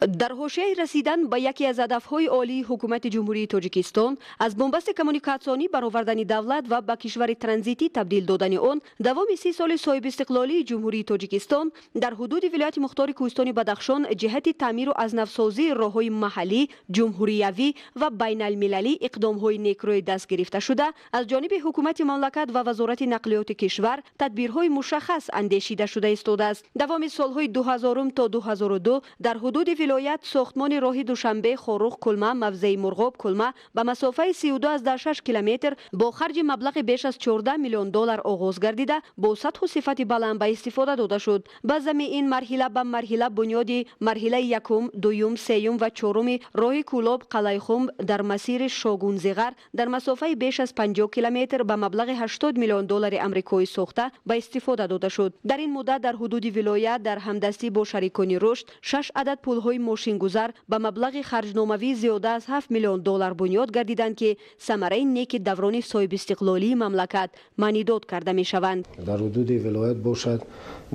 در حوشه‌ای رسیدن به یکی از هدف‌های عالی حکومت جمهوری تاجیکستان از بنبست کمونیکاسیونی برآوردن دولت و به کشور ترانزیتی تبدیل دادن آن دوام 30 سال صاحب استقلالی جمهوری تاجیکستان در حدود ولایت مختار کوهستان بدخشان جهت تعمیر و از نوسازی راه‌های محلی، جمهوریوی و بین المللی اقدام‌های نیکروی دست گرفته شده از جانب حکومت مملکت و وزارت نقلیات کشور تدبیرهای مشخص اندیشیده شده ایستاده است. دوام سال‌های 2000 تا 2002 در حدود ولایت ساختمان راه دوشنبه خاروخ کلمه موضع مرغاب کلمه به مسافه 32.6 کیلومتر با خرج مبلغ بیش از 14 میلیون دلار آغاز گردیده با سطح و صفت بلند به استفاده داده شد. به ضمن این مرحله به مرحله بنیاد مرحله یکم، دوم، سوم و چهارم راه کولاب قلعه خم در مسیر شاگون زغر در مسافه بیش از 50 کیلومتر به مبلغ 80 میلیون دلار آمریکایی ساخته به استفاده داده شد. در این مدت در حدود ولایت در همدستی با شریکان رشد 6 عدد پل‌های ماشین‌گذار به مبلغ خرجناموی زیاده از 7 میلیون دلار بنیاد گردیدند که ثمره نیک دوران صاحب استقلالی مملکت معنیداد کرده می شوند. در حدود ولایت باشد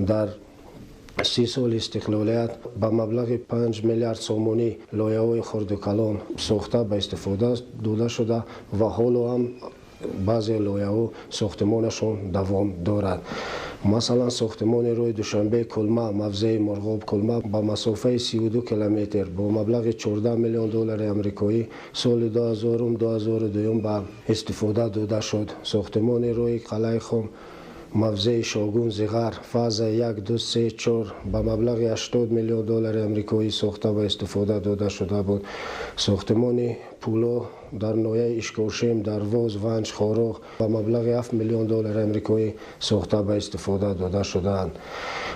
در 30 سال استقلالیت به مبلغ 5 میلیارد سومانی لایه‌های خرد و کلان ساخته به استفاده داده شده و حالا هم بعضی لایه‌ها ساختمانشون دوام دارد. مثلا ساختمان راه دوشنبه کلمه موضع مرغاب کلمه با مسافه 32 کیلومتر با مبلغ 14 میلیون دلار آمریکایی سال 2002 به استفاده داده شد. ساختمان راه قلعه خم موضع شاگون زغر فاز 1 2 3 4 با مبلغ 80 میلیون دلار آمریکایی ساخته و استفاده داده شده بود. ساختمان پولا در ناحیه اشکاشم دروازه ونج خاروخ با مبلغ 7 میلیون دلار آمریکایی ساخته و استفاده داده شدند.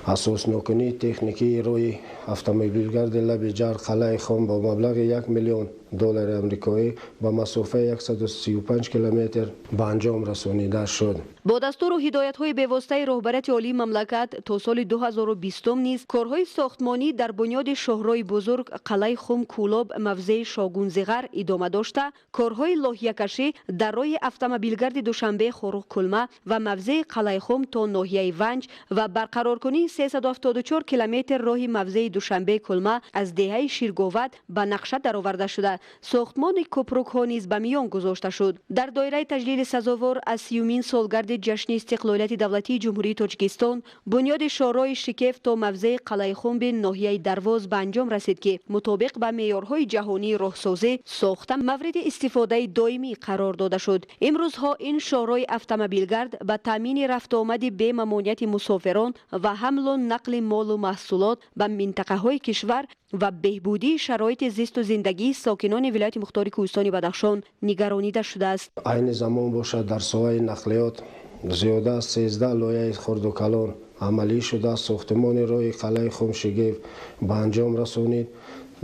اساس نوکنی تکنیکی روی اتومبیلگرد لب جر قلعه خم با مبلغ 1 میلیون دلار آمریکایی با مسافه 135 کیلومتر به انجام رسانیده شد. با دستور و هدایت‌های بی‌واسطه رهبریت عالی مملکت تا سال 2020 نیز کارهای ساختمانی در بنیاد شاهراه بزرگ قلعه خم کولاب موضع شاگون زغر ادامه داشته، کارهای لایحه‌کشی در راه اتومبیلگرد دوشنبه خاروخ کلمه و موضع قلعه خم تا ناحیه ونج و برقرار کنی 374 کیلومتر راه موضع دوشنبه کلمه از دهه شیرگاوت به نقشه درآورده شده. ساختمان کوپروک ها نیز به میان گذاشته شد. در دایره تجلیل سزاوار از 30مین سالگرد جشن استقلالیت دولتی جمهوری تاجیکستان بنیاد شورای شکف تا موضع قلعه خم به ناحیه درواز به انجام رسید که مطابق به معیارهای جهانی راهسازی ساخته مورد استفاده دائمی قرار داده شد. امروزها این شورای اتومبیلگرد به تامین رفت آمد به ممانعت مسافران و حمل و نقل مال و محصولات به منطقه های کشور و بهبودی شرایط زیست و زندگی ساکنان ولایت مختار کوهستان بدخشان نگرانیده شده است. عین زمان باشد در ساحه نقلیات زیاده از 13 لایه خرد و کلان عملی شده. ساختمان راه قلعه خم شگیف به انجام رسانید.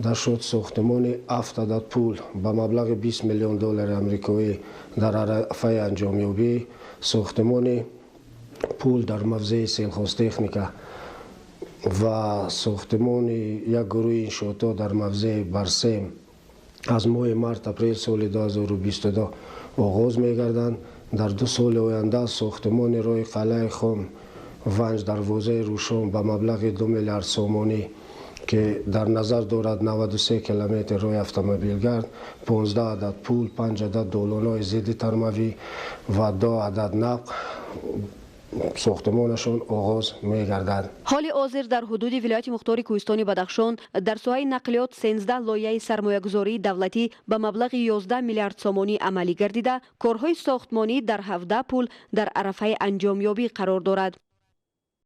در شد ساختمان 7 عدد پول به مبلغ 20 میلیون دلار آمریکایی در عرفه انجامیابی. ساختمان پول در موضع سیلخوز تکنیکا و ساختمان یک گروه انشاءات در موضع برسیم از ماه مارس اپریل سال 2022 آغاز می‌گردند. در 2 سال آینده ساختمان راه قلعه خم ونج دروازه روشن به مبلغ 2 میلیارد سومانی که در نظر دارد 93 کیلومتر راه اتومبیلگرد، 15 عدد پول، 5 عدد دالان‌های ضد ترموی و 2 عدد نقل ساختمانشون آغاز می‌گردد. حال حاضر در حدود ولایت مختار کوهستان بدخشان در ساحه نقلیات 13 لایحه سرمایه‌گذاری دولتی به مبلغ 11 میلیارد سومانی عملی گردیده، کارهای ساختمانی در 17 پل در عرفه انجامیابی قرار دارد.